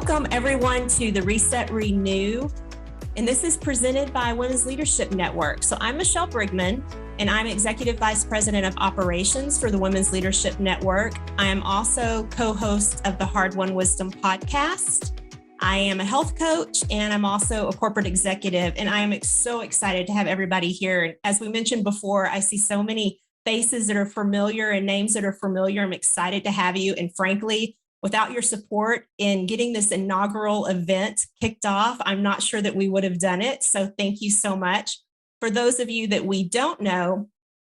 Welcome everyone to the Reset Renew, and this is presented by Women's Leadership Network. So I'm Michelle Brigman, and I'm Executive Vice President of Operations for the Women's Leadership Network. I am also co-host of the Hard Won Wisdom podcast. I am a health coach, and I'm also a corporate executive, and I am so excited to have everybody here. As we mentioned before, I see so many faces that are familiar and names that are familiar. I'm excited to have you, and frankly, without your support in getting this inaugural event kicked off, I'm not sure that we would have done it. So thank you so much. For those of you that we don't know,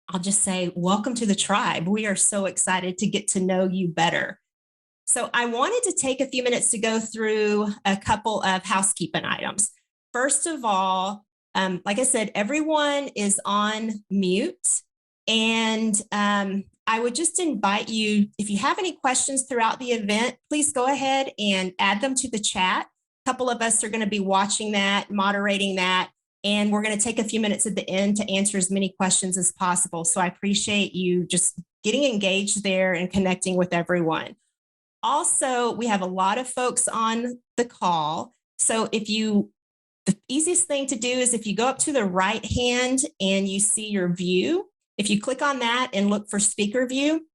I'll just say, welcome to the tribe. We are so excited to get to know you better. So I wanted to take a few minutes to go through a couple of housekeeping items. First of all, like I said, everyone is on mute. And I would just invite you, if you have any questions throughout the event, please go ahead and add them to the chat. A couple of us are going to be watching that, moderating that, and we're going to take a few minutes at the end to answer as many questions as possible. So I appreciate you just getting engaged there and connecting with everyone. Also, we have a lot of folks on the call. So the easiest thing to do is if you go up to the right hand and you see your view, if you click on that and look for speaker view,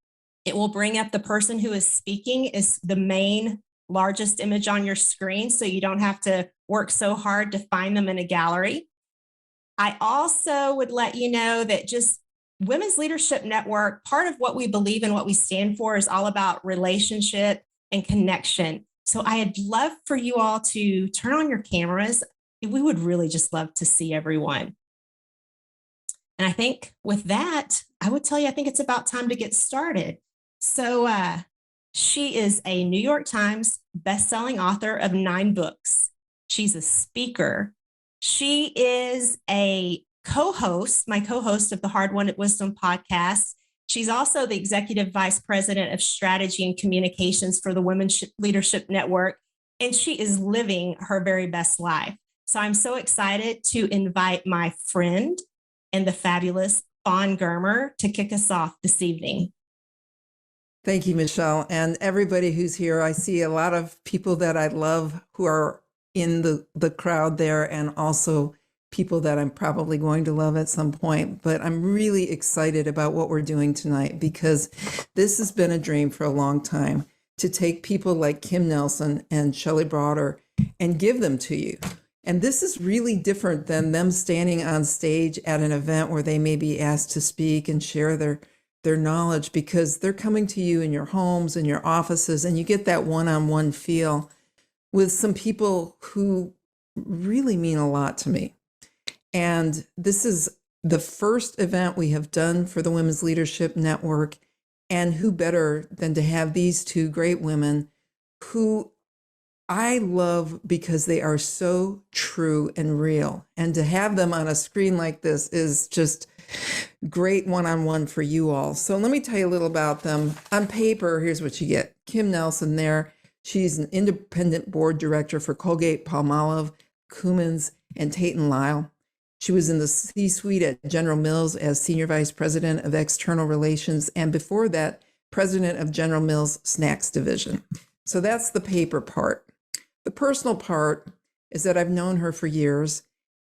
it will bring up the person who is speaking is the main largest image on your screen, so you don't have to work so hard to find them in a gallery. I also would let you know that just Women's Leadership Network, part of what we believe and what we stand for is all about relationship and connection. So I'd love for you all to turn on your cameras. We would really just love to see everyone. And I think with that, I would tell you, I think it's about time to get started. So she is a New York Times bestselling author of 9 books. She's a speaker. She is a co-host, my co-host of the Hard Won Wisdom podcast. She's also the Executive Vice President of Strategy and Communications for the Women's Leadership Network. And she is living her very best life. So I'm so excited to invite my friend and the fabulous Fawn Germer to kick us off this evening. Thank you, Michelle. And everybody who's here, I see a lot of people that I love who are in the crowd there, and also people that I'm probably going to love at some point. But I'm really excited about what we're doing tonight, because this has been a dream for a long time, to take people like Kim Nelson and Shelly Broader and give them to you. And this is really different than them standing on stage at an event where they may be asked to speak and share their knowledge, because they're coming to you in your homes, in your offices, and you get that one-on-one feel with some people who really mean a lot to me. And this is the first event we have done for the Women's Leadership Network, and who better than to have these 2 great women who I love because they are so true and real. And to have them on a screen like this is just great one-on-one for you all. So let me tell you a little about them. On paper, here's what you get. Kim Nelson there. She's an independent board director for Colgate Palmolive, Cummins, and Tate & Lyle. She was in the C-suite at General Mills as Senior Vice President of External Relations, and before that, President of General Mills Snacks Division. So that's the paper part. The personal part is that I've known her for years,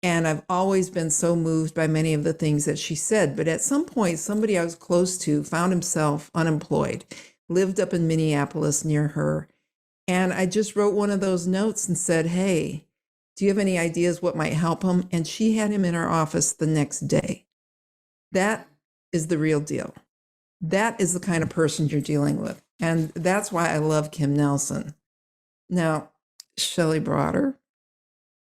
and I've always been so moved by many of the things that she said. But at some point, somebody I was close to found himself unemployed, lived up in Minneapolis near her. And I just wrote one of those notes and said, hey, do you have any ideas what might help him? And she had him in her office the next day. That is the real deal. That is the kind of person you're dealing with. And that's why I love Kim Nelson. Now, Shelly Broader,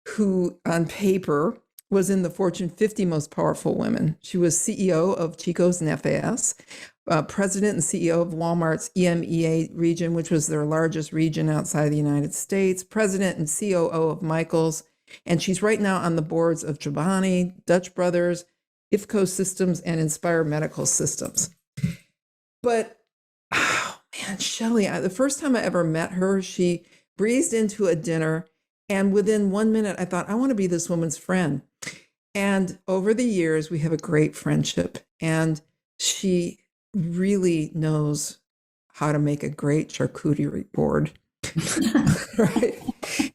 who on paper was in the Fortune 50 most powerful women. She was CEO of Chico's and FAS, president and CEO of Walmart's EMEA region, which was their largest region outside the United States, president and COO of Michaels. And she's right now on the boards of Chobani, Dutch Brothers, IFCO Systems, and Inspire Medical Systems. But, oh man, Shelly, the first time I ever met her, she breezed into a dinner, and within 1 minute, I thought, I want to be this woman's friend. And over the years, we have a great friendship, and she really knows how to make a great charcuterie board. Right.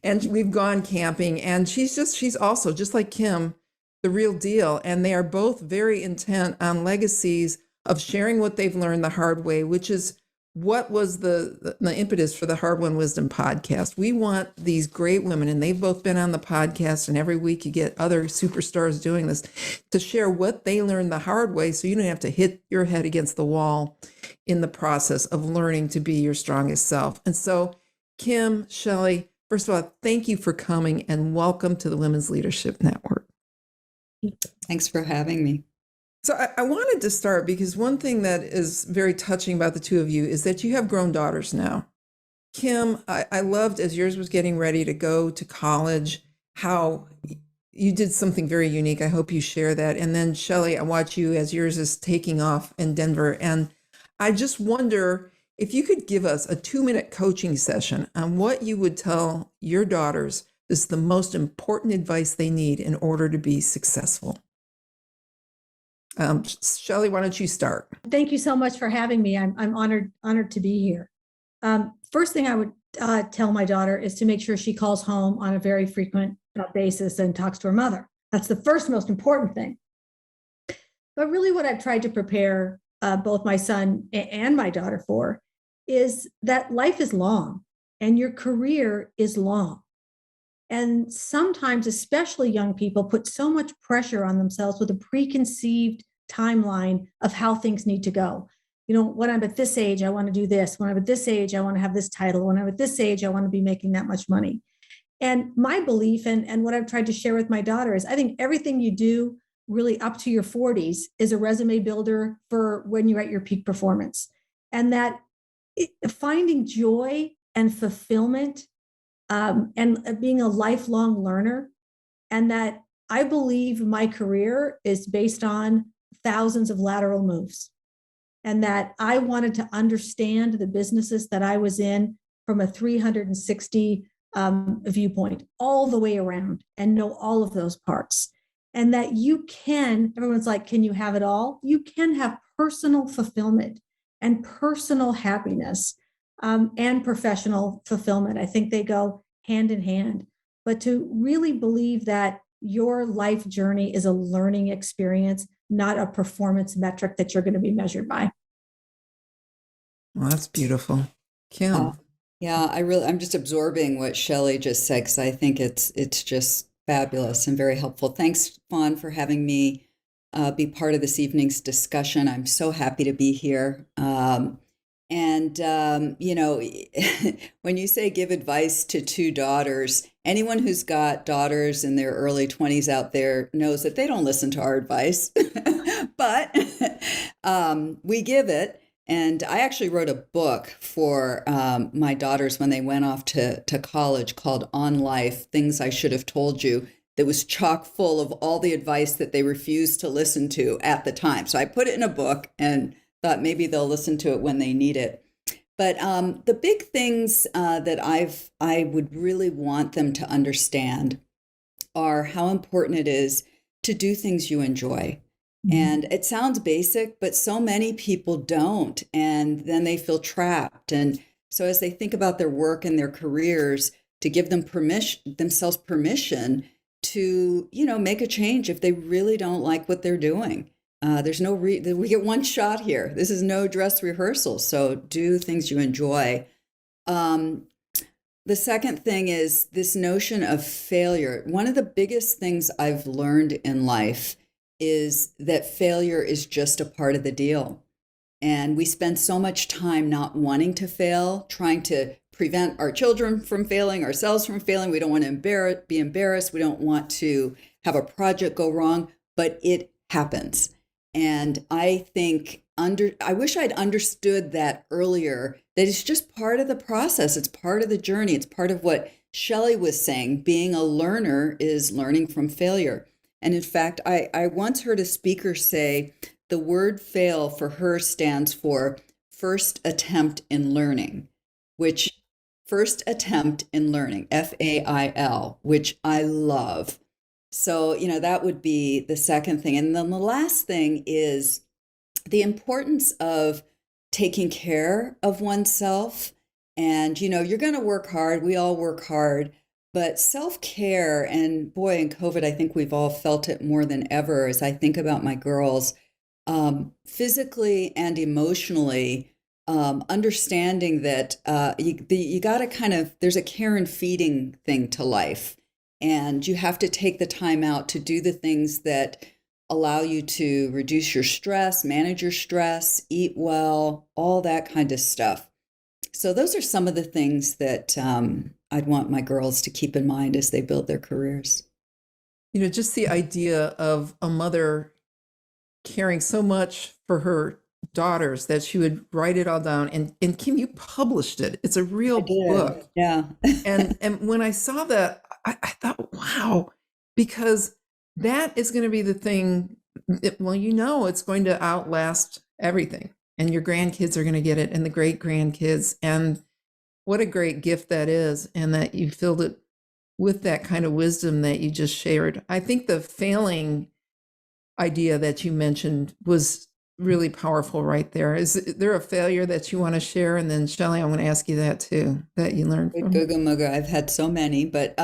And we've gone camping, and she's also, just like Kim, the real deal. And they are both very intent on legacies of sharing what they've learned the hard way, which is what was the impetus for the Hard Won Wisdom podcast. We want these great women, and they've both been on the podcast, and every week you get other superstars doing this, to share what they learned the hard way, so you don't have to hit your head against the wall in the process of learning to be your strongest self. And so, Kim, Shelley, first of all, thank you for coming, and welcome to the Women's Leadership Network. Thanks for having me. So I wanted to start because one thing that is very touching about the two of you is that you have grown daughters now. Kim, I loved, as yours was getting ready to go to college, how you did something very unique. I hope you share that. And then Shelley, I watch you as yours is taking off in Denver. And I just wonder if you could give us a 2-minute coaching session on what you would tell your daughters is the most important advice they need in order to be successful. Shelley, why don't you start? Thank you so much for having me. I'm honored to be here. First thing I would tell my daughter is to make sure she calls home on a very frequent basis and talks to her mother. That's the first most important thing. But really what I've tried to prepare both my son and my daughter for is that life is long and your career is long. And sometimes, especially young people, put so much pressure on themselves with a preconceived timeline of how things need to go. You know, when I'm at this age, I want to do this. When I'm at this age, I want to have this title. When I'm at this age, I want to be making that much money. And my belief and what I've tried to share with my daughter is I think everything you do really up to your 40s is a resume builder for when you're at your peak performance. And that finding joy and fulfillment and being a lifelong learner, and that I believe my career is based on thousands of lateral moves, and that I wanted to understand the businesses that I was in from a 360 viewpoint all the way around and know all of those parts. And that you can, everyone's like, can you have it all? You can have personal fulfillment and personal happiness and professional fulfillment. I think they go hand in hand. But to really believe that your life journey is a learning experience, not a performance metric that you're going to be measured by. Well, that's beautiful. Kim. Yeah, I'm just absorbing what Shelley just said, because I think it's just fabulous and very helpful. Thanks, Fawn, for having me be part of this evening's discussion. I'm so happy to be here. You know, when you say give advice to two daughters, anyone who's got daughters in their early 20s out there knows that they don't listen to our advice, but we give it. And I actually wrote a book for my daughters when they went off to college called On Life, Things I Should Have Told You, that was chock full of all the advice that they refused to listen to at the time. So I put it in a book and thought maybe they'll listen to it when they need it. But the big things that I would really want them to understand are how important it is to do things you enjoy. And it sounds basic, but so many people don't. And then they feel trapped. And so as they think about their work and their careers, to give them themselves permission to, you know, make a change if they really don't like what they're doing. There's no we get one shot here. This is no dress rehearsal. So do things you enjoy. The second thing is this notion of failure. One of the biggest things I've learned in life is that failure is just a part of the deal. And we spend so much time not wanting to fail, trying to prevent our children from failing, ourselves from failing. We don't want to be embarrassed. We don't want to have a project go wrong, but it happens. And I think I wish I'd understood that earlier, that it's just part of the process. It's part of the journey. It's part of what Shelley was saying. Being a learner is learning from failure. And in fact, I once heard a speaker say the word fail for her stands for first attempt in learning, FAIL, which I love. So, you know, that would be the second thing. And then the last thing is the importance of taking care of oneself And, you're going to work hard. We all work hard. But self-care, and boy, in COVID, I think we've all felt it more than ever as I think about my girls, physically and emotionally, understanding that you got to kind of, there's a care and feeding thing to life. And you have to take the time out to do the things that allow you to reduce your stress, manage your stress, eat well, all that kind of stuff. So those are some of the things that I'd want my girls to keep in mind as they build their careers. Just the idea of a mother caring so much for her daughters that she would write it all down. And Kim, you published it. It's a real book. Yeah. and when I saw that, I thought, wow, because that is going to be the thing. It's going to outlast everything. And your grandkids are going to get it, and the great grandkids. And what a great gift that is. And that you filled it with that kind of wisdom that you just shared. I think the failing idea that you mentioned was really powerful right there. Is there a failure that you want to share? And then Shelly, I'm going to ask you that too, that you learned from. Googa I've had so many, but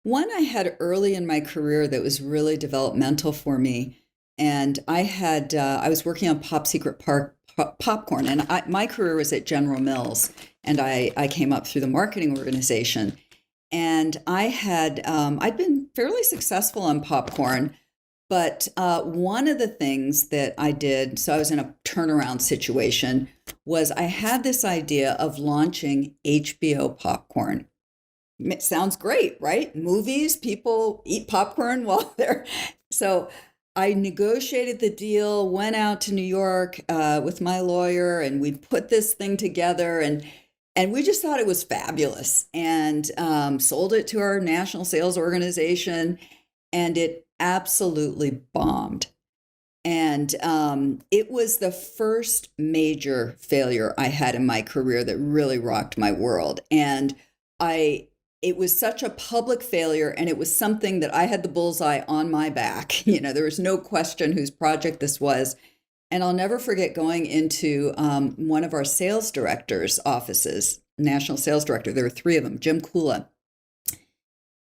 one I had early in my career that was really developmental for me. And I was working on Pop Secret Popcorn, and my career was at General Mills, and I came up through the marketing organization. And I'd been fairly successful on popcorn, but one of the things that I did, so I was in a turnaround situation, was I had this idea of launching HBO Popcorn. It sounds great, right? Movies, people eat popcorn while they're... So I negotiated the deal, went out to New York with my lawyer, and we put this thing together, and we just thought it was fabulous, and sold it to our national sales organization, and it absolutely bombed. And it was the first major failure I had in my career that really rocked my world. And it was such a public failure, and it was something that I had the bullseye on my back. There was no question whose project this was. And I'll never forget going into one of our sales directors' offices, national sales director. There were three of them, Jim Kula.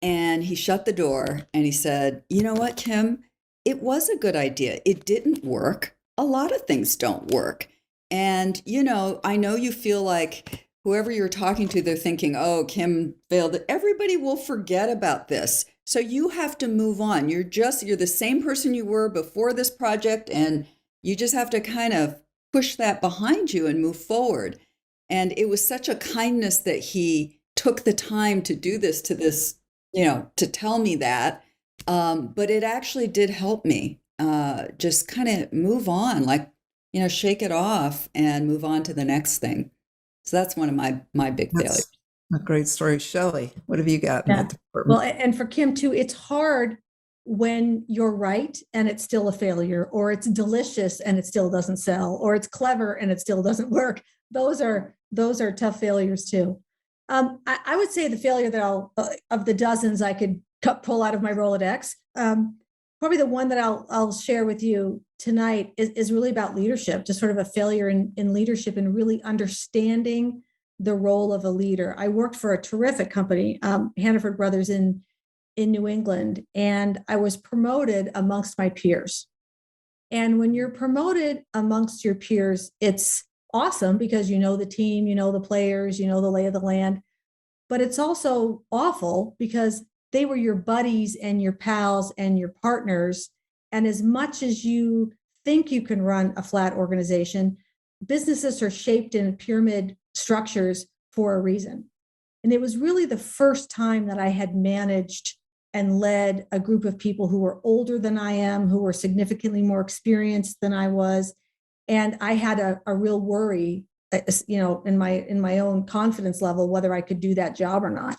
And he shut the door and he said, "You know what, Kim? It was a good idea. It didn't work. A lot of things don't work. And, I know you feel like whoever you're talking to, they're thinking, oh, Kim failed. Everybody will forget about this. So you have to move on. You're the same person you were before this project, and you just have to kind of push that behind you and move forward." And it was such a kindness that he took the time to do this, to tell me that. But it actually did help me just kind of move on, shake it off and move on to the next thing. So that's one of my big failures. A great story. Shelley, what have you got in that department? Well, and for Kim too, it's hard when you're right and it's still a failure, or it's delicious and it still doesn't sell, or it's clever and it still doesn't work. Those are tough failures too. I would say the failure that of the dozens I could pull out of my Rolodex, probably the one that I'll share with you tonight is really about leadership, just sort of a failure in leadership and really understanding the role of a leader. I worked for a terrific company, Hannaford Brothers in New England, and I was promoted amongst my peers. And when you're promoted amongst your peers, it's awesome because you know the team, you know the players, you know the lay of the land. But it's also awful because they were your buddies and your pals and your partners. And as much as you think you can run a flat organization, businesses are shaped in pyramid structures for a reason. And it was really the first time that I had managed and led a group of people who were older than I am, who were significantly more experienced than I was. And I had a real worry, in my own confidence level, whether I could do that job or not.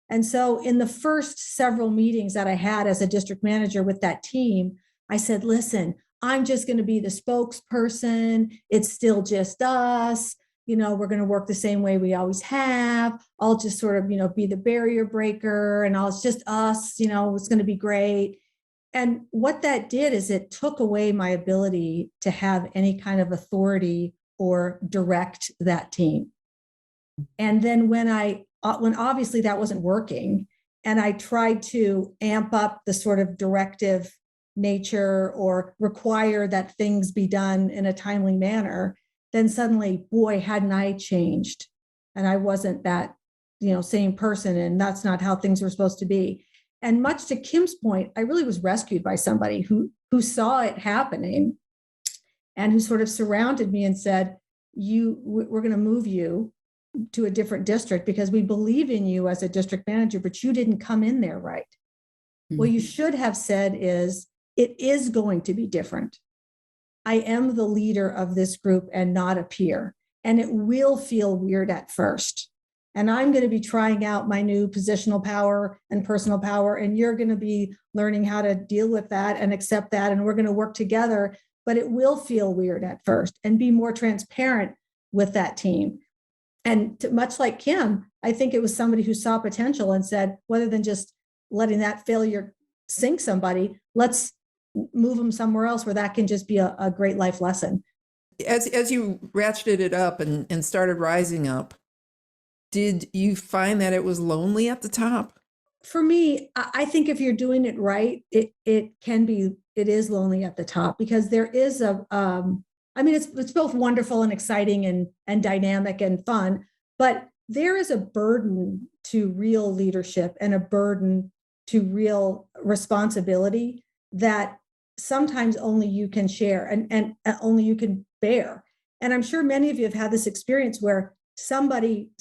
And so in the first several meetings that I had as a district manager with that team, I said, listen, I'm just going to be the spokesperson. It's still just us. We're going to work the same way we always have. I'll just sort of, be the barrier breaker, and it's just us, it's going to be great. And what that did is it took away my ability to have any kind of authority or direct that team. And then when obviously that wasn't working, and I tried to amp up the sort of directive nature or require that things be done in a timely manner, then suddenly, boy, hadn't I changed. And I wasn't that, same person. And that's not how things were supposed to be. And much to Kim's point, I really was rescued by somebody who saw it happening and who sort of surrounded me and said, we're going to move you to a different district because we believe in you as a district manager, but you didn't come in there right. Mm-hmm. What you should have said is, it is going to be different. I am the leader of this group and not a peer, and it will feel weird at first. And I'm going to be trying out my new positional power and personal power, and you're going to be learning how to deal with that and accept that, and we're going to work together, but it will feel weird at first, and be more transparent with that team. And much like Kim, I think it was somebody who saw potential and said, rather than just letting that failure sink somebody, let's move them somewhere else where that can just be a great life lesson. As you ratcheted it up and started rising up, did you find that it was lonely at the top? For me, I think if you're doing it right, it is lonely at the top, because there is it's both wonderful and exciting and dynamic and fun, but there is a burden to real leadership and a burden to real responsibility that sometimes only you can share and only you can bear. And I'm sure many of you have had this experience where somebody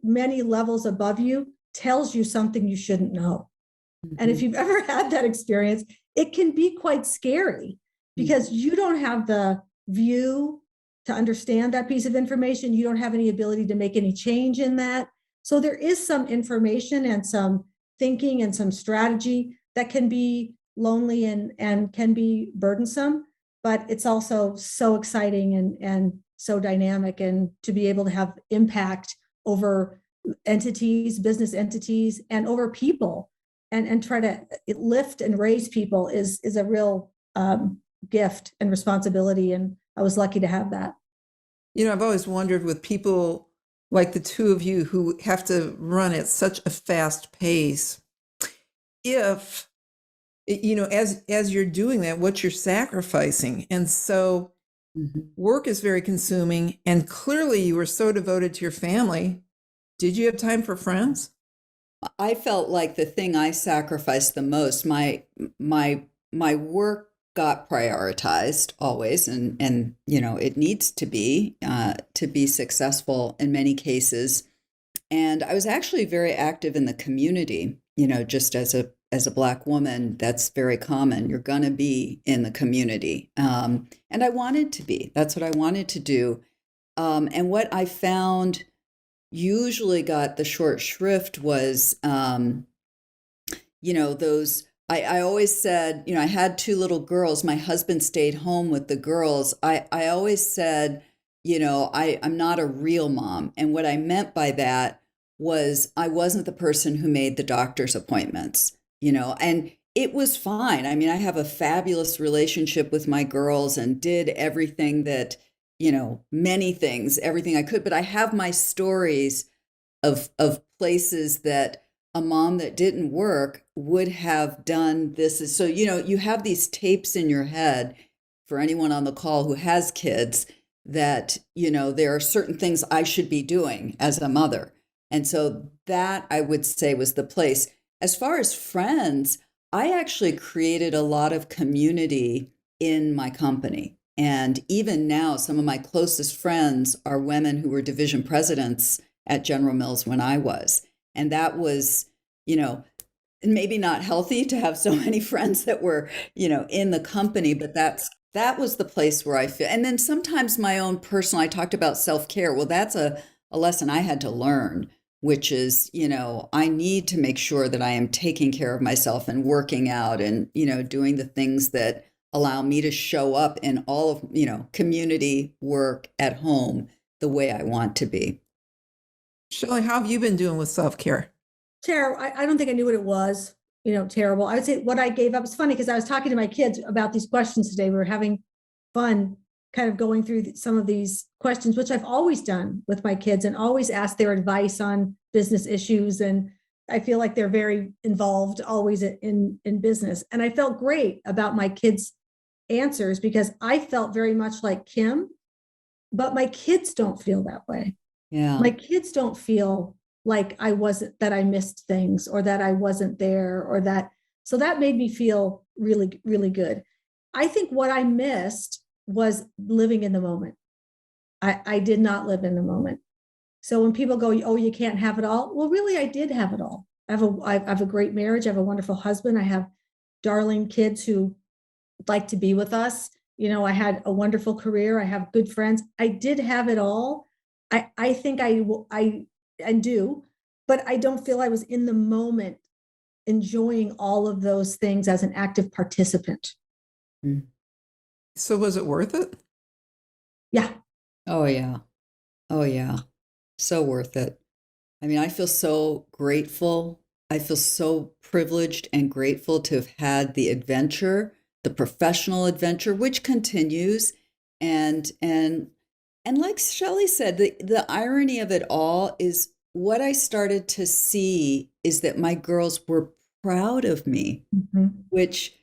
many levels above you tells you something you shouldn't know. Mm-hmm. And if you've ever had that experience, it can be quite scary because you don't have the view to understand that piece of information. You don't have any ability to make any change in that. So there is some information and some thinking and some strategy that can be lonely and can be burdensome, but it's also so exciting and so dynamic, and to be able to have impact over entities, business entities, and over people, and try to lift and raise people is a real gift and responsibility. And I was lucky to have that. I've always wondered, with people like the two of you who have to run at such a fast pace, if, as you're doing that, what you're sacrificing. And so work is very consuming, and clearly you were so devoted to your family. Did you have time for friends? I felt like the thing I sacrificed the most, my work got prioritized always, and it needs to be successful in many cases. And I was actually very active in the community. Just as a Black woman, that's very common. You're gonna be in the community, and I wanted to be. That's what I wanted to do. And what I found usually got the short shrift was, those. I always said, I had two little girls. My husband stayed home with the girls. I always said, I'm not a real mom. And what I meant by that was I wasn't the person who made the doctor's appointments, and it was fine. I mean, I have a fabulous relationship with my girls and did everything that, many things, everything I could, but I have my stories of places that a mom that didn't work would have done this. So, you have these tapes in your head, for anyone on the call who has kids, that, there are certain things I should be doing as a mother. And so that, I would say, was the place. As far as friends, I actually created a lot of community in my company. And even now, some of my closest friends are women who were division presidents at General Mills when I was. And that was, maybe not healthy to have so many friends that were, in the company, but that was the place where I feel. And then sometimes my own personal, I talked about self-care. Well, that's a lesson I had to learn, which is, I need to make sure that I am taking care of myself and working out and, doing the things that allow me to show up in all of, community, work, at home, the way I want to be. Shelley, how have you been doing with self-care? Terrible. I don't think I knew what it was, terrible. I would say what I gave up. It's funny because I was talking to my kids about these questions today. We were having fun kind of going through some of these questions, which I've always done with my kids and always asked their advice on business issues. And I feel like they're very involved always in business. And I felt great about my kids' answers because I felt very much like Kim, but my kids don't feel that way. Yeah. My kids don't feel like that I missed things or that I wasn't there or that. So that made me feel really, really good. I think what I missed was living in the moment. I did not live in the moment. So when people go, oh, you can't have it all. Well, really, I did have it all. I have a great marriage. I have a wonderful husband. I have darling kids who like to be with us. You know, I had a wonderful career. I have good friends. I did have it all. I think I do, but I don't feel I was in the moment enjoying all of those things as an active participant. So was it worth it? Yeah. Oh, yeah. Oh, yeah. So worth it. I mean, I feel so grateful. I feel so privileged and grateful to have had the adventure, the professional adventure, which continues. And like Shelley said, the irony of it all is what I started to see is that my girls were proud of me, which,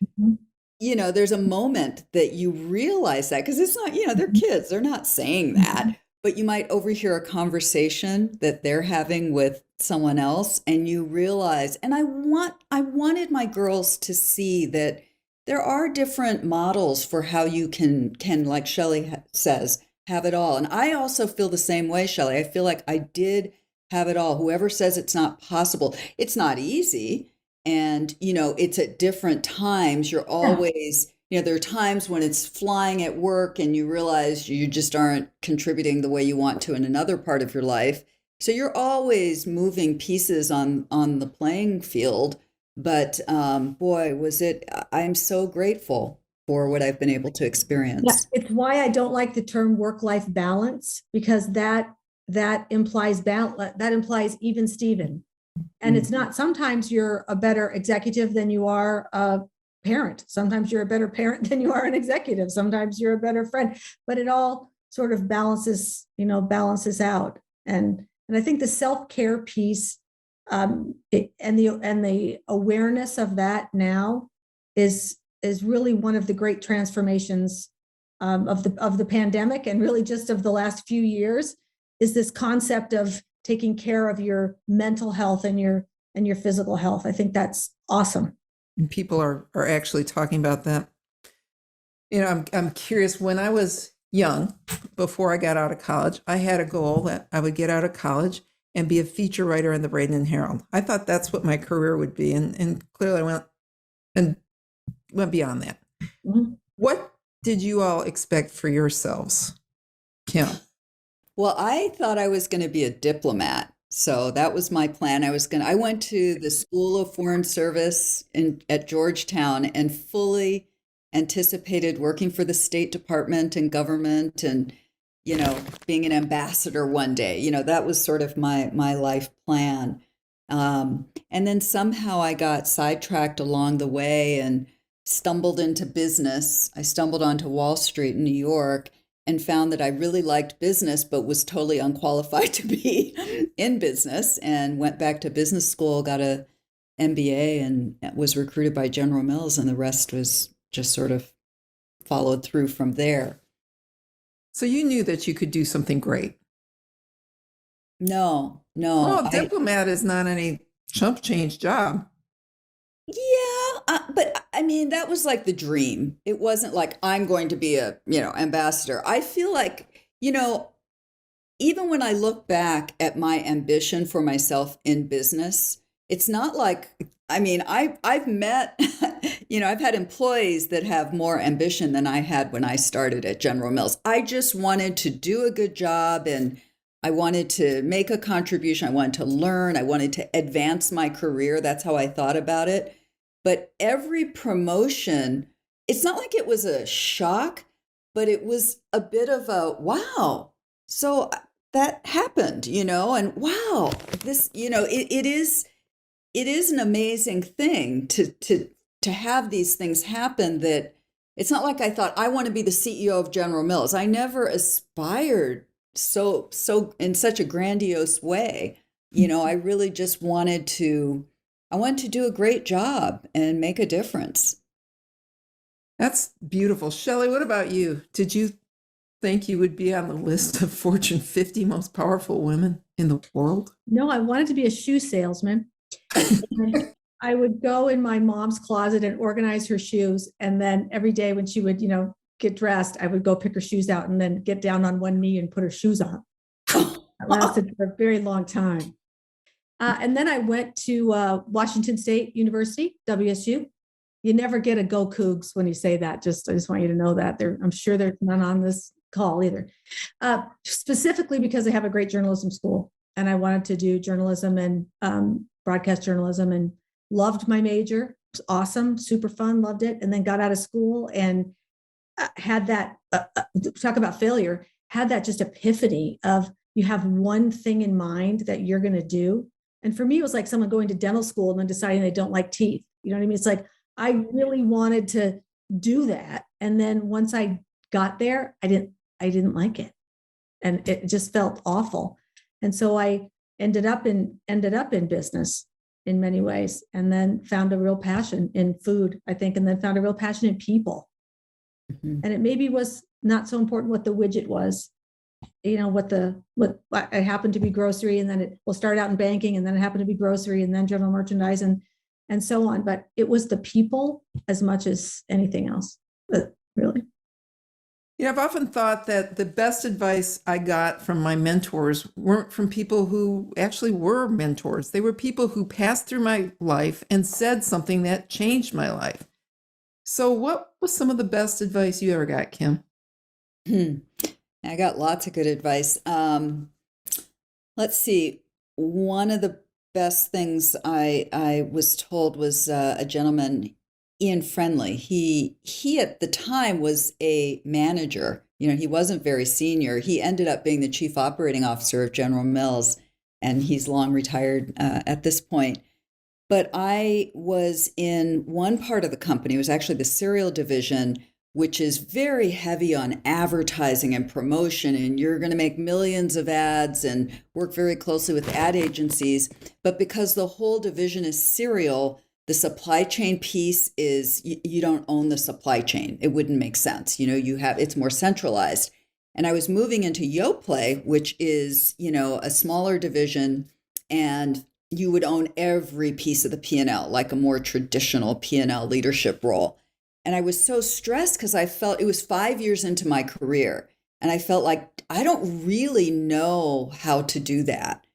you know, there's a moment that you realize that because it's not, you know, they're kids, they're not saying that, but you might overhear a conversation that they're having with someone else and you realize, and I wanted my girls to see that there are different models for how you can like Shelley says, have it all. And I also feel the same way, Shelley. I feel like I did have it all. Whoever says it's not possible, it's not easy. And, you know, it's at different times. You're always, you know, there are times when it's flying at work and you realize you just aren't contributing the way you want to in another part of your life. So you're always moving pieces on the playing field. But boy, I'm so grateful for what I've been able to experience. Yeah, it's why I don't like the term work-life balance, because that implies balance, that implies even Steven. And it's not. Sometimes you're a better executive than you are a parent. Sometimes you're a better parent than you are an executive. Sometimes you're a better friend, but it all sort of balances out. And I think the self-care piece and the awareness of that now is really one of the great transformations of the pandemic, and really just of the last few years, is this concept of taking care of your mental health and your physical health. I think that's awesome. And people are actually talking about that. You know, I'm curious, when I was young, before I got out of college, I had a goal that I would get out of college and be a feature writer in the Braden Herald. I thought that's what my career would be. And clearly I went beyond that. Mm-hmm. What did you all expect for yourselves, Kim? Well, I thought I was going to be a diplomat. So that was my plan. I went to the School of Foreign Service at Georgetown and fully anticipated working for the State Department and government and, you know, being an ambassador one day. You know, that was sort of my life plan. And then somehow I got sidetracked along the way and stumbled into business. I stumbled onto Wall Street in New York and found that I really liked business, but was totally unqualified to be in business, and went back to business school, got a MBA, and was recruited by General Mills, and the rest was just sort of followed through from there. So you knew that you could do something great? No. Well, diplomat is not any chump change job. Yeah, but I mean, that was like the dream. It wasn't like I'm going to be a, you know, ambassador. I feel like, you know, even when I look back at my ambition for myself in business, it's not like, I mean, I've met, you know, I've had employees that have more ambition than I had when I started at General Mills. I just wanted to do a good job, and I wanted to make a contribution. I wanted to learn. I wanted to advance my career. That's how I thought about it. But every promotion, it's not like it was a shock, but it was a bit of a, wow. So that happened, you know, and wow, this, you know, it is an amazing thing to have these things happen, that it's not like I thought I want to be the CEO of General Mills. I never aspired so in such a grandiose way. I really just wanted to do a great job and make a difference. That's beautiful. Shelley, what about you? Did you think you would be on the list of Fortune 50 most powerful women in the world? No, I wanted to be a shoe salesman. And I would go in my mom's closet and organize her shoes. And then every day when she would, get dressed, I would go pick her shoes out and then get down on one knee and put her shoes on. That lasted for a very long time. And then I went to Washington State University, WSU. You never get a go Cougs when you say that. I just want you to know that. I'm sure there's none on this call either. Specifically because they have a great journalism school. And I wanted to do journalism and broadcast journalism, and loved my major. It was awesome, super fun, loved it. And then got out of school and had that, talk about failure, had that just epiphany of you have one thing in mind that you're going to do. And for me, it was like someone going to dental school and then deciding they don't like teeth. You know what I mean? It's like, I really wanted to do that. And then once I got there, I didn't like it. And it just felt awful. And so I ended up in business in many ways, and then found a real passion in food, I think, and then found a real passion in people. Mm-hmm. And it maybe was not so important what the widget was, what I happened to be grocery, and then it will start out in banking, and then it happened to be grocery, and then general merchandise, and so on. But it was the people as much as anything else, but really. I've often thought that the best advice I got from my mentors weren't from people who actually were mentors. They were people who passed through my life and said something that changed my life. So what was some of the best advice you ever got, Kim? I got lots of good advice. Let's see. One of the best things I was told was a gentleman, Ian Friendly. He at the time was a manager. He wasn't very senior. He ended up being the chief operating officer of General Mills, and he's long retired at this point. But I was in one part of the company. It was actually the cereal division, which is very heavy on advertising and promotion, and you're going to make millions of ads and work very closely with ad agencies. But because the whole division is cereal, the supply chain piece is you don't own the supply chain. It wouldn't make sense. It's more centralized. And I was moving into Yoplait, which is, a smaller division, and you would own every piece of the P&L, like a more traditional P&L leadership role. And I was so stressed because I felt it was 5 years into my career. And I felt like I don't really know how to do that.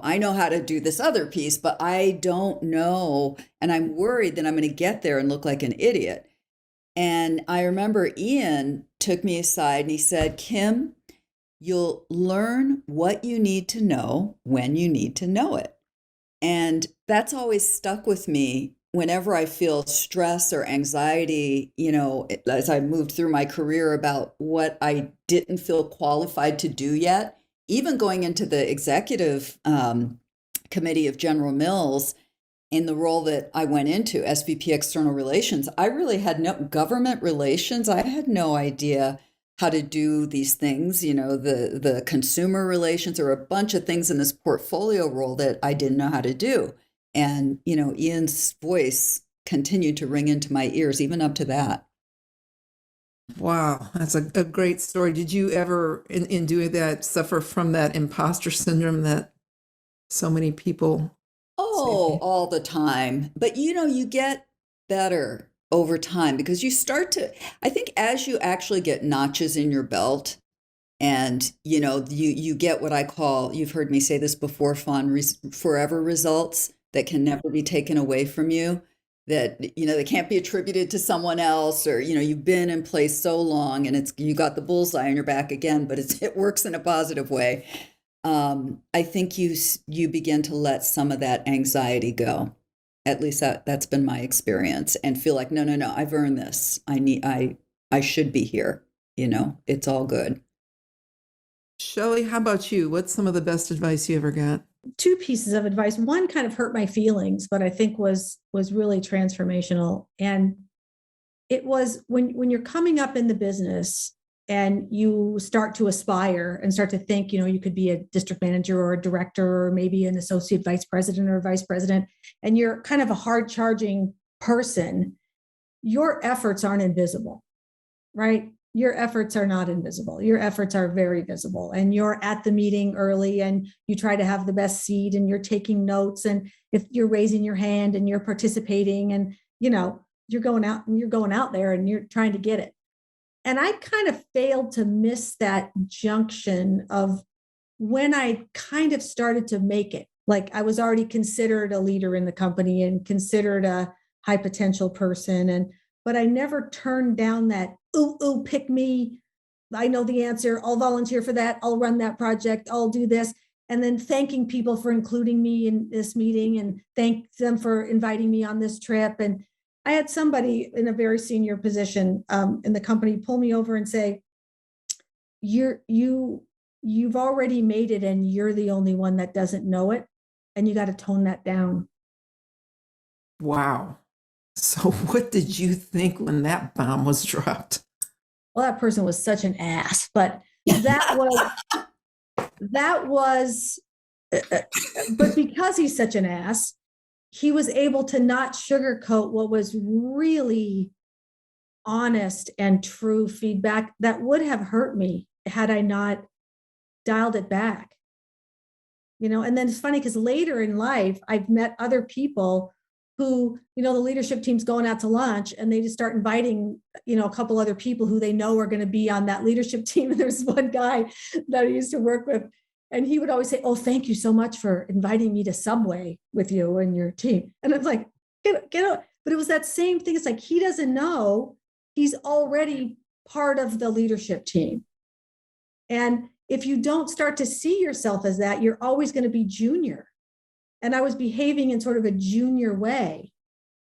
I know how to do this other piece, but I don't know. And I'm worried that I'm going to get there and look like an idiot. And I remember Ian took me aside and he said, Kim, you'll learn what you need to know when you need to know it. And that's always stuck with me whenever I feel stress or anxiety, as I moved through my career about what I didn't feel qualified to do yet. Even going into the executive committee of General Mills, in the role that I went into, SVP External Relations, I really had no government relations. I had no idea how to do these things, the consumer relations, or a bunch of things in this portfolio role that I didn't know how to do. And, Ian's voice continued to ring into my ears, even up to that. Wow, that's a great story. Did you ever, in doing that, suffer from that imposter syndrome that so many people? Oh, all the time. But, you get better over time because you start to, I think as you actually get notches in your belt and, you get what I call, you've heard me say this before, forever results that can never be taken away from you. That, they can't be attributed to someone else, or, you've been in place so long and you got the bullseye on your back again, but it works in a positive way. I think you begin to let some of that anxiety go. At least that's been my experience, and feel like, no, I've earned this. I should be here. It's all good. Shelley, how about you? What's some of the best advice you ever got? Two pieces of advice. One kind of hurt my feelings, but I think was really transformational. And it was when you're coming up in the business and you start to aspire and start to think, you could be a district manager or a director or maybe an associate vice president or vice president, and you're kind of a hard charging person, your efforts aren't invisible, right? Your efforts are not invisible. Your efforts are very visible, and you're at the meeting early and you try to have the best seat and you're taking notes. And if you're raising your hand and you're participating and, you're going out there and you're trying to get it. And I kind of failed to miss that junction of when I kind of started to make it. Like I was already considered a leader in the company and considered a high potential person. But I never turned down that, ooh, pick me. I know the answer. I'll volunteer for that. I'll run that project. I'll do this. And then thanking people for including me in this meeting and thank them for inviting me on this trip. And I had somebody in a very senior position in the company pull me over and say, you've already made it and you're the only one that doesn't know it. And you got to tone that down. Wow. So what did you think when that bomb was dropped? Well, that person was such an ass, but but because he's such an ass, he was able to not sugarcoat what was really honest and true feedback that would have hurt me had I not dialed it back. And then it's funny because later in life, I've met other people who, the leadership team's going out to lunch and they just start inviting, a couple other people who they know are going to be on that leadership team. And there's one guy that I used to work with, and he would always say, "Oh, thank you so much for inviting me to Subway with you and your team." And I'm like, get out. But it was that same thing. It's like, he doesn't know he's already part of the leadership team. And if you don't start to see yourself as that, you're always going to be junior. And I was behaving in sort of a junior way,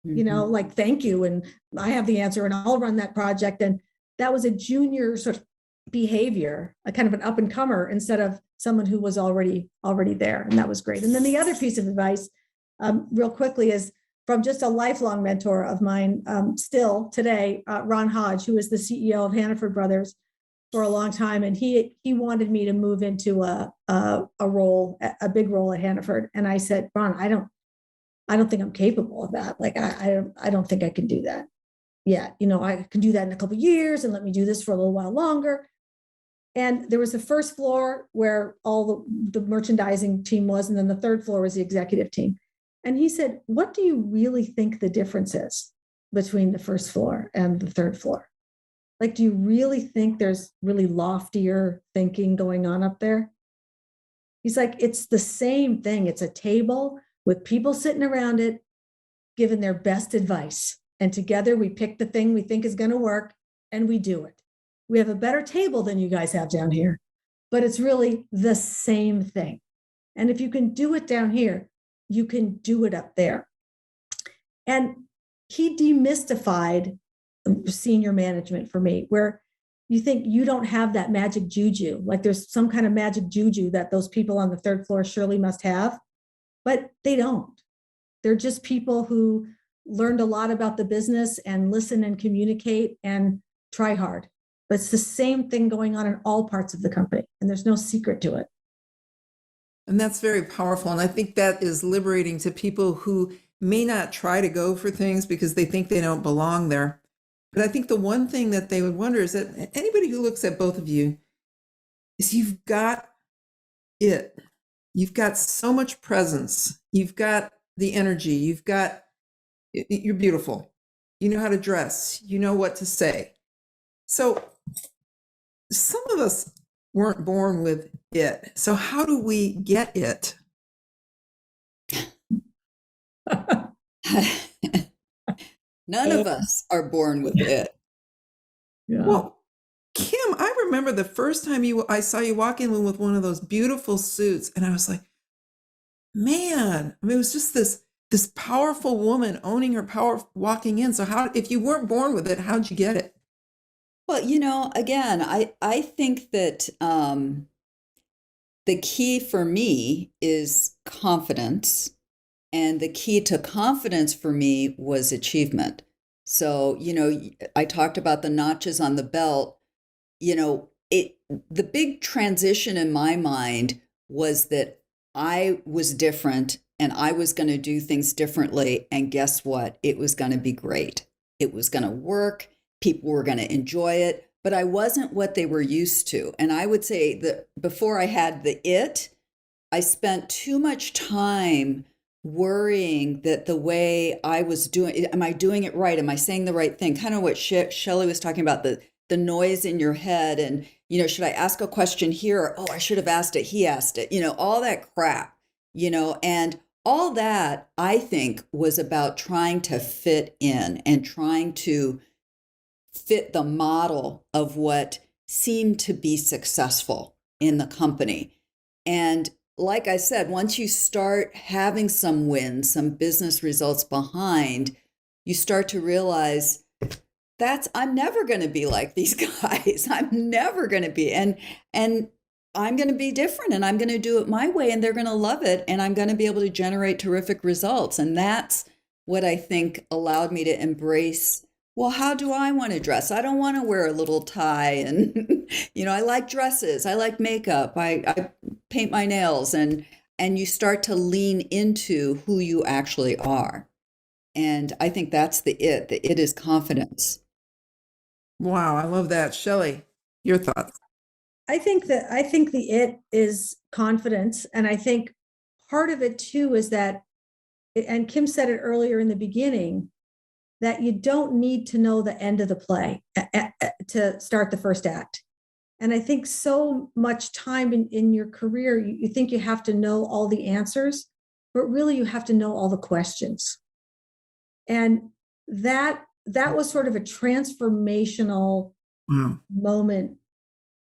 like, thank you. And I have the answer and I'll run that project. And that was a junior sort of behavior, a kind of an up and comer instead of someone who was already there. And that was great. And then the other piece of advice real quickly is from just a lifelong mentor of mine still today, Ron Hodge, who is the CEO of Hannaford Brothers for a long time. And he wanted me to move into a role, a big role at Hannaford. And I said, Ron, I don't think I'm capable of that. Like, I don't think I can do that. Yeah. I can do that in a couple of years and let me do this for a little while longer. And there was the first floor where all the merchandising team was. And then the third floor was the executive team. And he said, what do you really think the difference is between the first floor and the third floor? Like, do you really think there's really loftier thinking going on up there? He's like, it's the same thing. It's a table with people sitting around it, giving their best advice. And together we pick the thing we think is going to work and we do it. We have a better table than you guys have down here, but it's really the same thing. And if you can do it down here, you can do it up there. And he demystified senior management for me, where you think you don't have that magic juju, like there's some kind of magic juju that those people on the third floor surely must have, but they don't. They're just people who learned a lot about the business and listen and communicate and try hard. But it's the same thing going on in all parts of the company, and there's no secret to it. And that's very powerful. And I think that is liberating to people who may not try to go for things because they think they don't belong there. But I think the one thing that they would wonder is that anybody who looks at both of you is you've got it. You've got so much presence. You've got the energy. You're beautiful. You know how to dress. You know what to say. So some of us weren't born with it. So how do we get it? None of us are born with it. Yeah. Well, Kim, I remember the first time I saw you walk in with one of those beautiful suits, and I was like, man, I mean, it was just this powerful woman owning her power, walking in. So how, if you weren't born with it, how'd you get it? Well, again, I think that the key for me is confidence. And the key to confidence for me was achievement. So, I talked about the notches on the belt. The big transition in my mind was that I was different and I was going to do things differently. And guess what? It was going to be great. It was going to work. People were going to enjoy it, but I wasn't what they were used to. And I would say that before I had I spent too much time worrying that the way I was doing, am I doing it right? Am I saying the right thing? Kind of what Shelley was talking about, the noise in your head. And, should I ask a question here? Or, oh, I should have asked it. He asked it, all that crap, and all that I think was about trying to fit in and trying to fit the model of what seemed to be successful in the company. And like I said, once you start having some wins, some business results behind, you start to realize I'm never going to be like these guys. I'm never going to be. And I'm going to be different and I'm going to do it my way and they're going to love it. And I'm going to be able to generate terrific results. And that's what I think allowed me to embrace, well, how do I want to dress? I don't want to wear a little tie. And, I like dresses. I like makeup. I paint my nails. And you start to lean into who you actually are. And I think that's the it. The it is confidence. Wow, I love that. Shelley, your thoughts? I think the it is confidence. And I think part of it too is that, and Kim said it earlier in the beginning, that you don't need to know the end of the play to start the first act. And I think so much time in your career, you think you have to know all the answers, but really you have to know all the questions. And that was sort of a transformational moment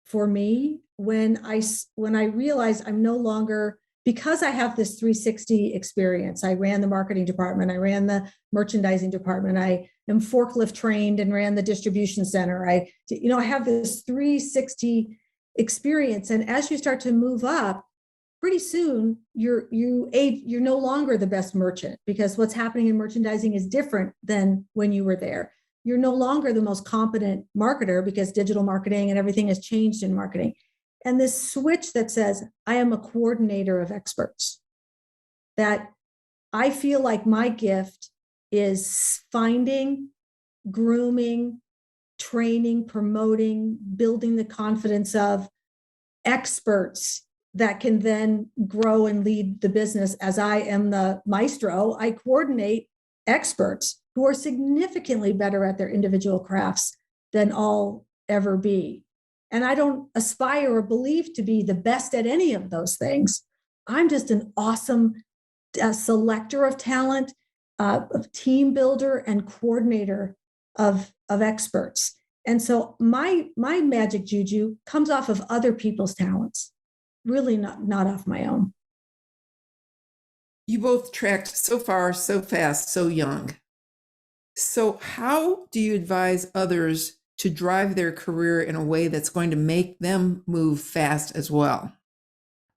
for me when I realized I'm no longer, because I have this 360 experience. I ran the marketing department. I ran the merchandising department. I am forklift trained and ran the distribution center. I have this 360 experience. And as you start to move up, pretty soon you're no longer the best merchant, because what's happening in merchandising is different than when you were there. You're no longer the most competent marketer because digital marketing and everything has changed in marketing. And this switch that says, I am a coordinator of experts, that I feel like my gift is finding, grooming, training, promoting, building the confidence of experts that can then grow and lead the business. As I am the maestro, I coordinate experts who are significantly better at their individual crafts than I'll ever be. And I don't aspire or believe to be the best at any of those things. I'm just an awesome selector of talent, team builder, and coordinator of experts. And so my magic juju comes off of other people's talents, really not off my own. You both tracked so far, so fast, so young. So how do you advise others to drive their career in a way that's going to make them move fast as well?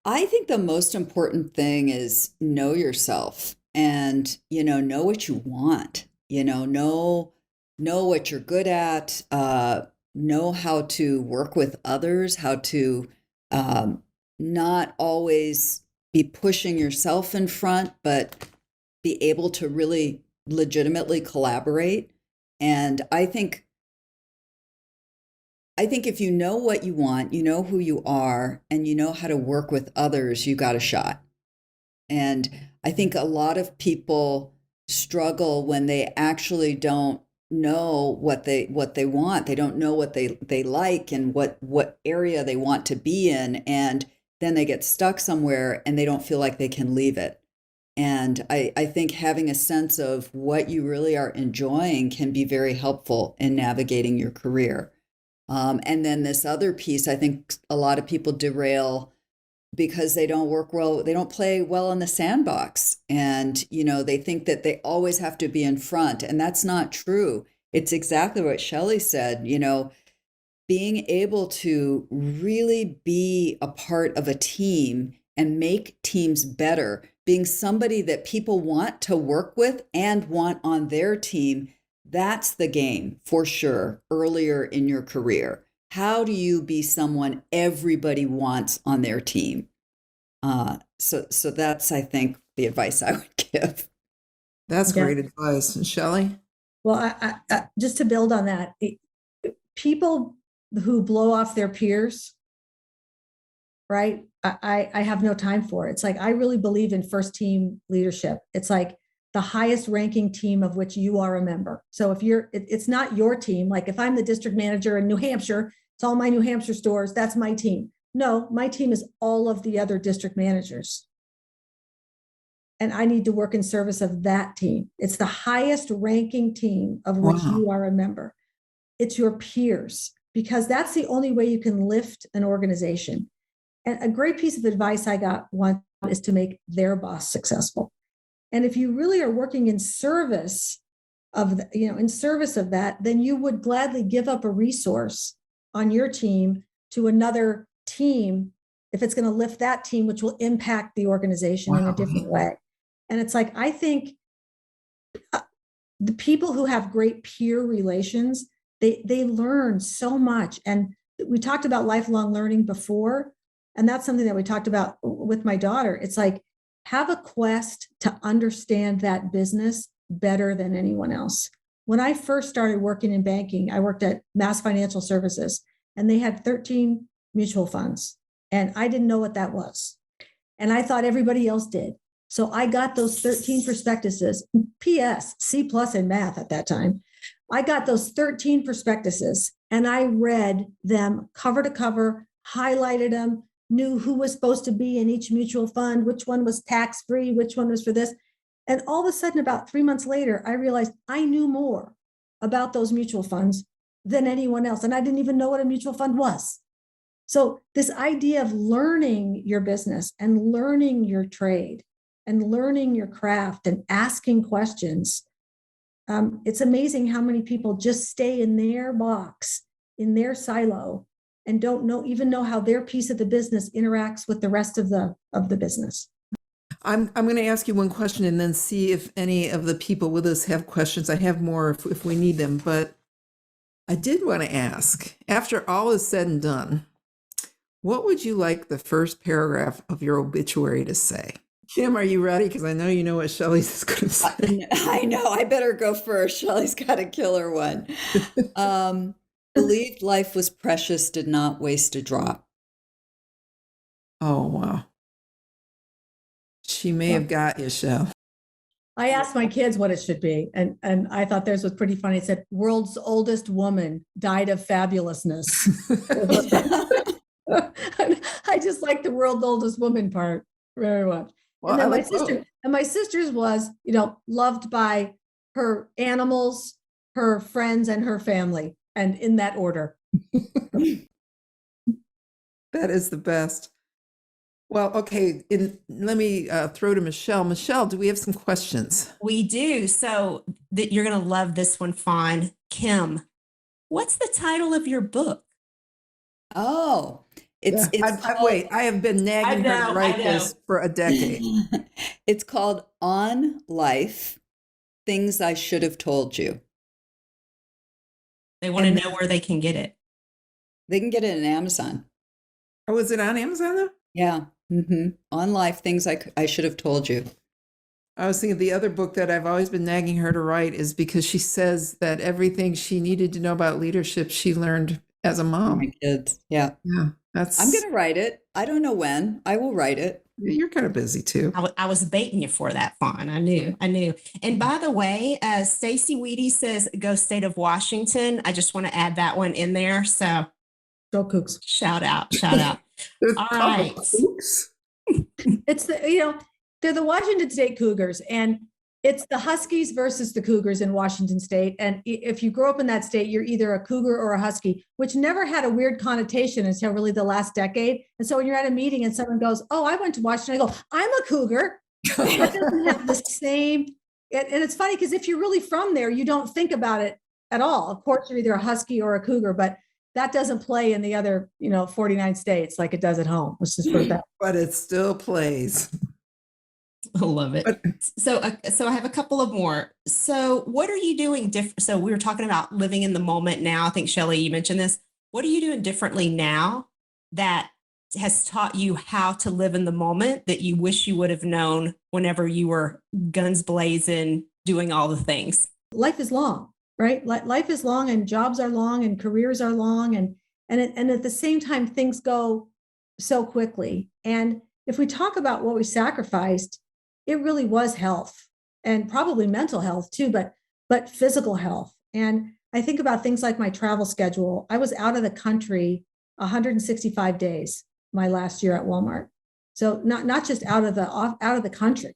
I think the most important thing is know yourself and, know what you want, know what you're good at, know how to work with others, how to not always be pushing yourself in front, but be able to really legitimately collaborate. And I think if you know what you want, you know who you are, and you know how to work with others, you got a shot. And I think a lot of people struggle when they actually don't know what they want. They don't know what they like and what area they want to be in. And then they get stuck somewhere and they don't feel like they can leave it. And I think having a sense of what you really are enjoying can be very helpful in navigating your career. And then this other piece, I think a lot of people derail because they don't work well, they don't play well in the sandbox. And, they think that they always have to be in front. And that's not true. It's exactly what Shelley said, being able to really be a part of a team and make teams better, being somebody that people want to work with and want on their team. That's the game for sure, earlier in your career. How do you be someone everybody wants on their team? So that's, I think, the advice I would give. That's great advice. And Shelley? Well, I just to build on that, people who blow off their peers, right? I have no time for it. It's like, I really believe in first team leadership. It's like the highest ranking team of which you are a member. So if it's not your team, like if I'm the district manager in New Hampshire, it's all my New Hampshire stores, that's my team. No, my team is all of the other district managers. And I need to work in service of that team. It's the highest ranking team of which you are a member. It's your peers, because that's the only way you can lift an organization. And a great piece of advice I got once is to make their boss successful. And if you really are working in service of that, then you would gladly give up a resource on your team to another team if it's going to lift that team, which will impact the organization in a different way. And it's like, I think the people who have great peer relations, they learn so much. And we talked about lifelong learning before, and that's something that we talked about with my daughter. It's like, have a quest to understand that business better than anyone else. When I first started working in banking, I worked at Mass Financial Services, and they had 13 mutual funds, and I didn't know what that was. And I thought everybody else did. So I got those 13 prospectuses, PS, C+ in math at that time. I got those 13 prospectuses, and I read them cover to cover, highlighted them, knew who was supposed to be in each mutual fund, which one was tax-free, which one was for this. And all of a sudden, about 3 months later, I realized I knew more about those mutual funds than anyone else. And I didn't even know what a mutual fund was. So this idea of learning your business and learning your trade and learning your craft and asking questions, it's amazing how many people just stay in their box, in their silo, and don't even know how their piece of the business interacts with the rest of the business. I'm going to ask you one question and then see if any of the people with us have questions. I have more if we need them, but I did want to ask, after all is said and done, what would you like the first paragraph of your obituary to say? Kim, are you ready? Because I know you know what Shelley's going to say. I know. I better go first. Shelley's got a killer one. Believed life was precious, did not waste a drop. Oh, wow. She may have got you, Shell. I asked my kids what it should be, and I thought theirs was pretty funny. It said, world's oldest woman died of fabulousness. I just like the world's oldest woman part very much. Well, and then my sister's was, loved by her animals, her friends, and her family, and in that order. That is the best. Well, okay, let me throw to Michelle. Michelle, do we have some questions? We do. So you're going to love this one, Fawn. Kim, what's the title of your book? Oh, it's wait, I have been nagging her to write this for a decade. It's called On Life, Things I Should Have Told You. They want to know where they can get it. They can get it on Amazon. Oh, is it on Amazon though? Yeah. Mm-hmm. On Life, Things I Should Have Told You. I was thinking the other book that I've always been nagging her to write is because she says that everything she needed to know about leadership, she learned as a mom. My kids. Yeah. Yeah. I'm going to write it. I don't know when. I will write it. You're kind of busy too. I was baiting you for that, Fawn. I knew. And by the way, Stacy Weedy says, go State of Washington. I just want to add that one in there. So go Cougs. Shout out. All right. It's they're the Washington State Cougars, and it's the Huskies versus the Cougars in Washington State. And if you grow up in that state, you're either a Cougar or a Husky, which never had a weird connotation until really the last decade. And so when you're at a meeting and someone goes, oh, I went to Washington, I go, I'm a Cougar. It doesn't have the same. And it's funny because if you're really from there, you don't think about it at all. Of course, you're either a Husky or a Cougar, but that doesn't play in the other, 49 states like it does at home. Let's just put it that way. But it still plays. I love it. So I have a couple of more. So what are you doing different? So we were talking about living in the moment now. I think Shelley, you mentioned this. What are you doing differently now that has taught you how to live in the moment that you wish you would have known whenever you were guns blazing, doing all the things? Life is long, right? Life is long, and jobs are long, and careers are long, and at the same time, things go so quickly. And if we talk about what we sacrificed, it really was health, and probably mental health too, but physical health. And I think about things like my travel schedule. I was out of the country 165 days my last year at Walmart. So not just out of the country.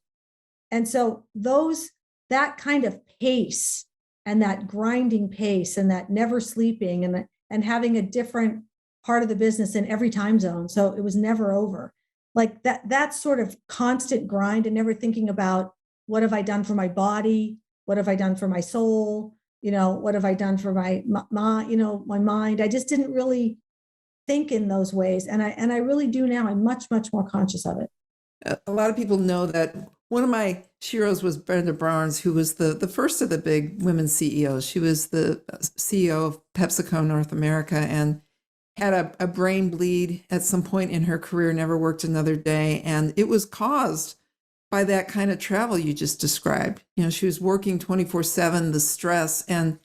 And so that kind of pace, and that grinding pace, and that never sleeping, and having a different part of the business in every time zone, so it was never over. Like that sort of constant grind, and never thinking about, what have I done for my body? What have I done for my soul? What have I done for my mind? I just didn't really think in those ways. And I really do now. I'm much, much more conscious of it. A lot of people know that one of my heroes was Brenda Barnes, who was the first of the big women CEOs. She was the CEO of PepsiCo North America, and had a brain bleed at some point in her career, never worked another day. And it was caused by that kind of travel you just described. She was working 24/7, the stress. And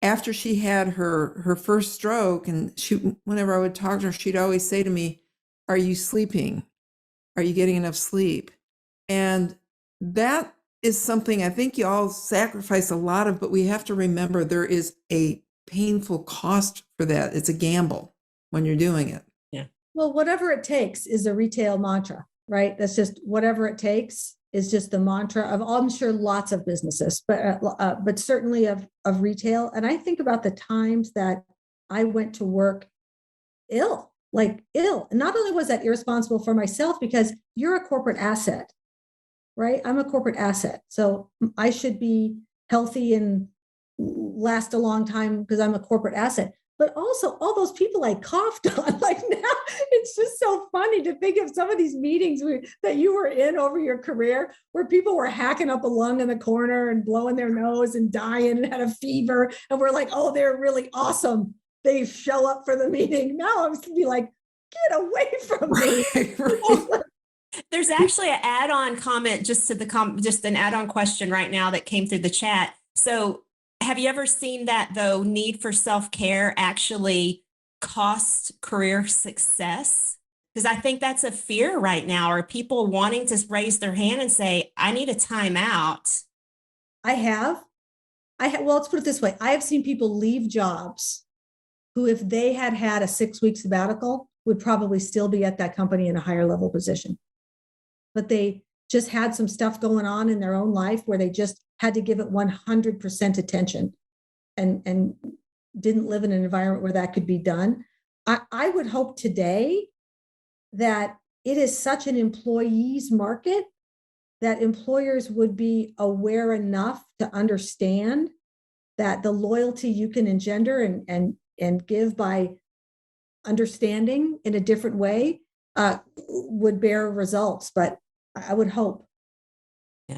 after she had her first stroke, and whenever I would talk to her, she'd always say to me, "Are you sleeping? Are you getting enough sleep?" And that is something I think you all sacrifice a lot of, but we have to remember there is a painful cost for that. It's a gamble when you're doing it. Yeah. Well, whatever it takes is a retail mantra, right? That's just whatever it takes is just the mantra of, I'm sure, lots of businesses, but certainly of retail. And I think about the times that I went to work ill. And not only was that irresponsible for myself, because you're a corporate asset, right? I'm a corporate asset. So I should be healthy and last a long time because I'm a corporate asset. But also all those people I coughed on, like, now it's just so funny to think of some of these meetings that you were in over your career, where people were hacking up a lung in the corner and blowing their nose and dying and had a fever. And we're like, oh, they're really awesome. They show up for the meeting. Now I'm going to be like, get away from me. Right. There's actually an add-on comment just an add-on question right now that came through the chat. So have you ever seen that, though, need for self-care actually cost career success? Because I think that's a fear right now. Are people wanting to raise their hand and say, I need a timeout? Well, let's put it this way. I have seen people leave jobs who, if they had had a 6-week sabbatical, would probably still be at that company in a higher level position. But they just had some stuff going on in their own life where they just had to give it 100% attention, and didn't live in an environment where that could be done. I would hope today that it is such an employee's market that employers would be aware enough to understand that the loyalty you can engender and give by understanding in a different way would bear results. But I would hope.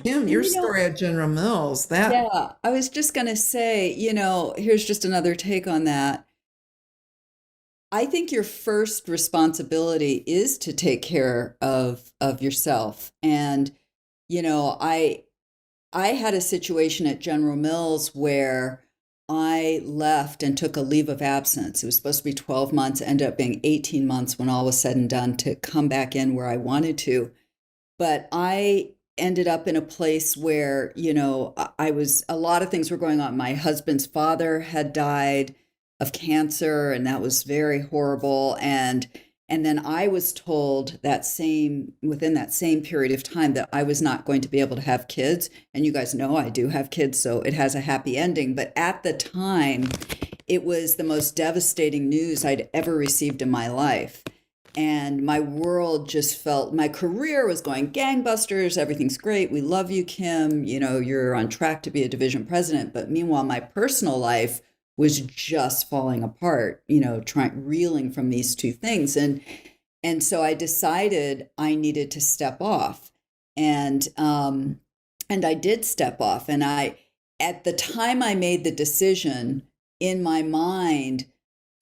Kim, your story at General Mills, Yeah, I was just going to say, here's just another take on that. I think your first responsibility is to take care of yourself. And, I had a situation at General Mills where I left and took a leave of absence. It was supposed to be 12 months, ended up being 18 months when all was said and done, to come back in where I wanted to. But I ended up in a place where, a lot of things were going on. My husband's father had died of cancer, and that was very horrible. And then I was told within that same period of time that I was not going to be able to have kids. And you guys know I do have kids, so it has a happy ending. But at the time, it was the most devastating news I'd ever received in my life. And my world just my career was going gangbusters. Everything's great. We love you, Kim. You're on track to be a division president. But meanwhile, my personal life was just falling apart, reeling from these two things. And so I decided I needed to step off. And I did step off. And at the time I made the decision, in my mind,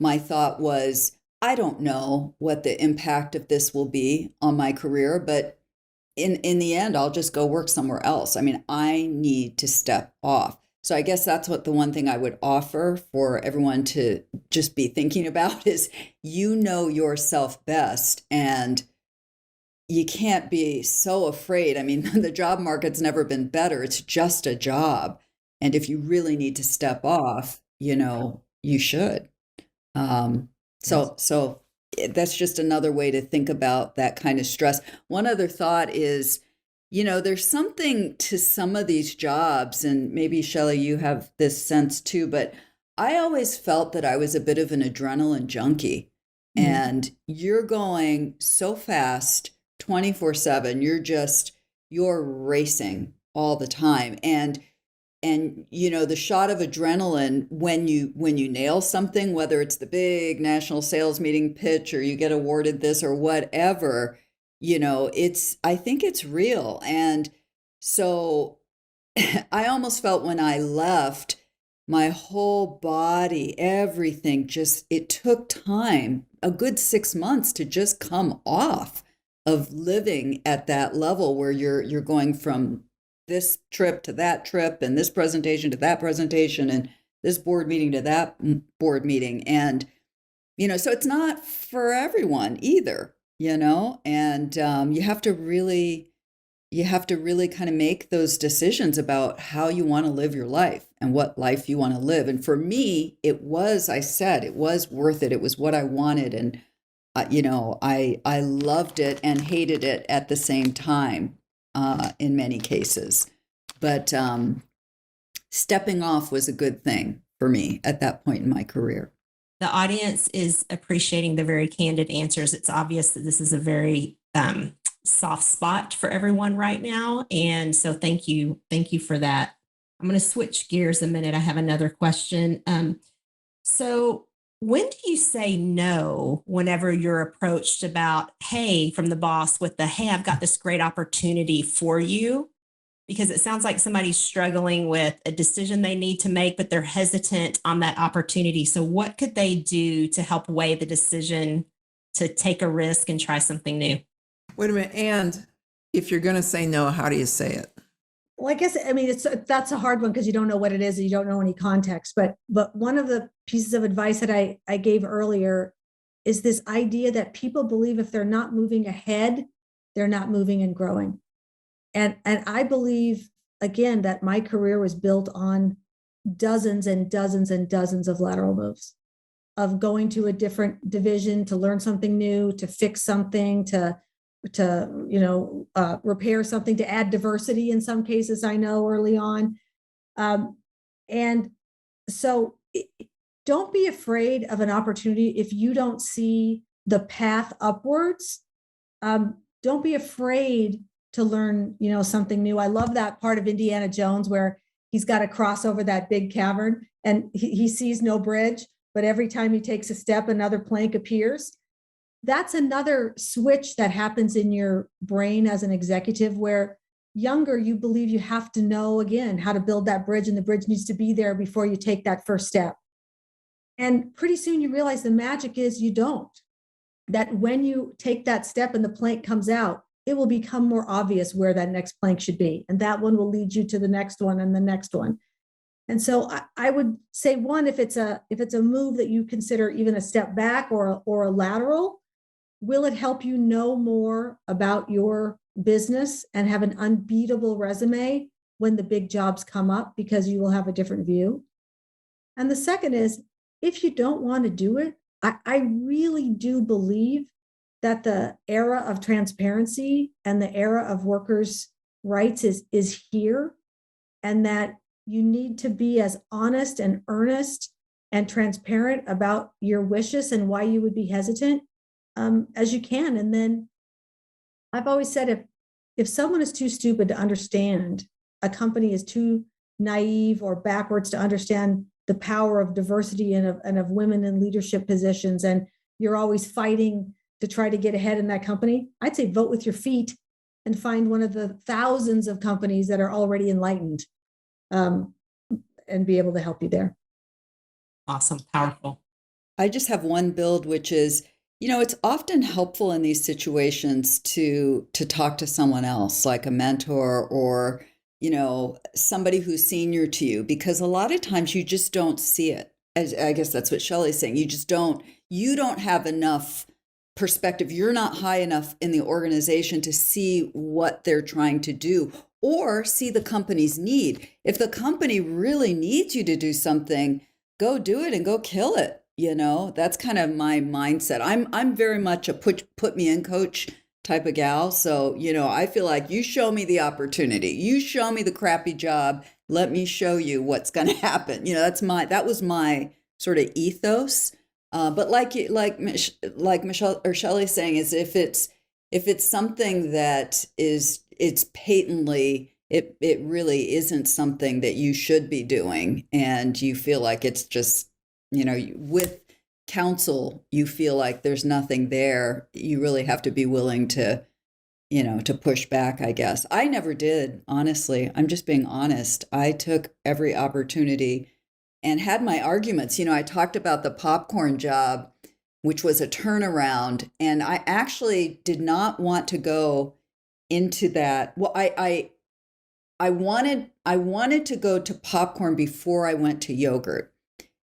my thought was, I don't know what the impact of this will be on my career, but in the end, I'll just go work somewhere else. I mean, I need to step off. So I guess that's what the one thing I would offer for everyone to just be thinking about is, you know yourself best, and you can't be so afraid. I mean, the job market's never been better. It's just a job. And if you really need to step off, you should. So that's just another way to think about that kind of stress. One other thought is, there's something to some of these jobs, and maybe Shelley, you have this sense too, but I always felt that I was a bit of an adrenaline junkie. Mm-hmm. And you're going so fast 24/7, you're racing all the time. And the shot of adrenaline when you nail something, whether it's the big national sales meeting pitch or you get awarded this or whatever, I think it's real. And so I almost felt when I left, my whole body, everything it took time, a good 6 months to just come off of living at that level where you're going from this trip to that trip and this presentation to that presentation and this board meeting to that board meeting. And, so it's not for everyone either, and you have to really kind of make those decisions about how you want to live your life and what life you want to live. And for me, it was worth it. It was what I wanted. And, I loved it and hated it at the same time. In many cases, but stepping off was a good thing for me at that point in my career. The audience is appreciating the very candid answers. It's obvious that this is a very soft spot for everyone right now. And so thank you for that. I'm going to switch gears a minute. I have another question. So when do you say no whenever you're approached about, hey, from the boss with hey, I've got this great opportunity for you? Because it sounds like somebody's struggling with a decision they need to make, but they're hesitant on that opportunity. So what could they do to help weigh the decision to take a risk and try something new? Wait a minute. And if you're going to say no, how do you say it? Well, that's a hard one because you don't know what it is and you don't know any context. But one of the pieces of advice that I gave earlier is this idea that people believe if they're not moving ahead, they're not moving and growing. And I believe, again, that my career was built on dozens and dozens and dozens of lateral moves, of going to a different division to learn something new, to fix something, to repair something, to add diversity in some cases, I know early on. And so don't be afraid of an opportunity if you don't see the path upwards. Don't be afraid to learn, something new. I love that part of Indiana Jones where he's got to cross over that big cavern and he sees no bridge, but every time he takes a step, another plank appears. That's another switch that happens in your brain as an executive where younger, you believe you have to know, again, how to build that bridge and the bridge needs to be there before you take that first step. And pretty soon you realize the magic is you don't. That when you take that step and the plank comes out, it will become more obvious where that next plank should be. And that one will lead you to the next one and the next one. And so I would say, one, if it's a move that you consider even a step back or a lateral, will it help you know more about your business and have an unbeatable resume when the big jobs come up because you will have a different view? And the second is, if you don't want to do it, I really do believe that the era of transparency and the era of workers' rights is here, and that you need to be as honest and earnest and transparent about your wishes and why you would be hesitant as you can. And then I've always said, if someone is too stupid to understand, a company is too naive or backwards to understand the power of diversity and of women in leadership positions, and you're always fighting to try to get ahead in that company, I'd say vote with your feet and find one of the thousands of companies that are already enlightened, and be able to help you there. Awesome. Powerful. I just have one build, which is, it's often helpful in these situations to talk to someone else, like a mentor or, somebody who's senior to you, because a lot of times you just don't see it. As I guess that's what Shelley's saying. You don't have enough perspective. You're not high enough in the organization to see what they're trying to do or see the company's need. If the company really needs you to do something, go do it and go kill it. That's kind of my mindset. I'm very much a put me in coach type of gal. So, I feel like you show me the opportunity, you show me the crappy job, let me show you what's going to happen. That was my sort of ethos. But like Michelle or Shelley's saying, is if it's something that it's patently, it really isn't something that you should be doing, and you feel like it's just, with counsel, you feel like there's nothing there, you really have to be willing to, to push back, I guess. I never did, honestly. I'm just being honest. I took every opportunity and had my arguments. I talked about the popcorn job, which was a turnaround, and I actually did not want to go into that. Well, I wanted to go to popcorn before I went to yogurt.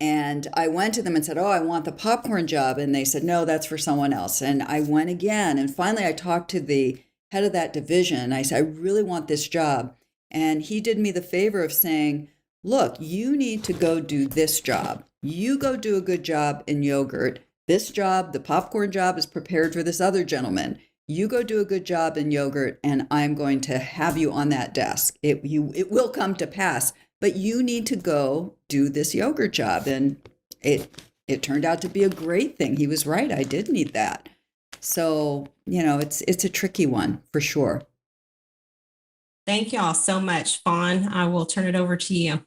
And I went to them and said, "Oh, I want the popcorn job." And they said, "No, that's for someone else." And I went again. And finally, I talked to the head of that division. I said, "I really want this job." And he did me the favor of saying, "Look, you need to go do this job. You go do a good job in yogurt. This job, the popcorn job, is prepared for this other gentleman. You go do a good job in yogurt, and I'm going to have you on that desk. It will come to pass. But you need to go do this yogurt job." And it turned out to be a great thing. He was right. I did need that. So, it's a tricky one for sure. Thank you all so much. Fawn, I will turn it over to you.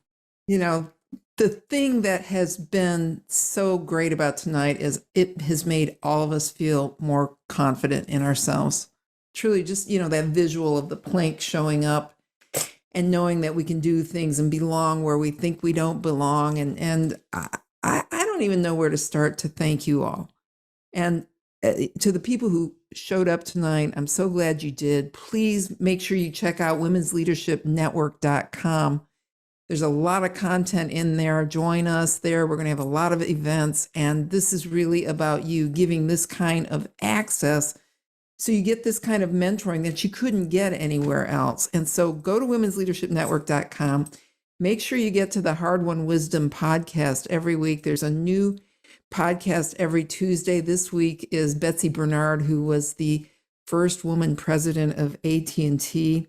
The thing that has been so great about tonight is it has made all of us feel more confident in ourselves. Truly, just, that visual of the plank showing up and knowing that we can do things and belong where we think we don't belong. And I don't even know where to start to thank you all. And to the people who showed up tonight, I'm so glad you did. Please make sure you check out womensleadershipnetwork.com. There's a lot of content in there. Join us there. We're going to have a lot of events. And this is really about you giving this kind of access, so you get this kind of mentoring that you couldn't get anywhere else. And so go to womensleadershipnetwork.com. Make sure you get to the Hard Won Wisdom podcast every week. There's a new podcast every Tuesday. This week is Betsy Bernard, who was the first woman president of AT&T.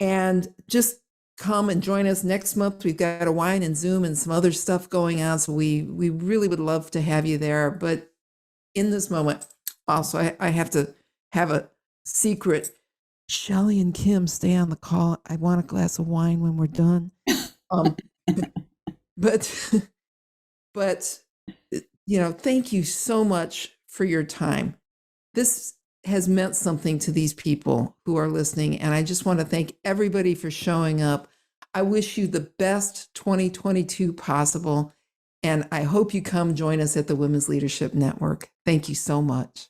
And just come and join us next month. We've got a wine and Zoom and some other stuff going on. So we really would love to have you there. But in this moment, also, I have to have a secret. Shelley and Kim, stay on the call. I want a glass of wine when we're done. But thank you so much for your time. This has meant something to these people who are listening, and I just want to thank everybody for showing up. I wish you the best 2022 possible, and I hope you come join us at the Women's Leadership Network. Thank you so much.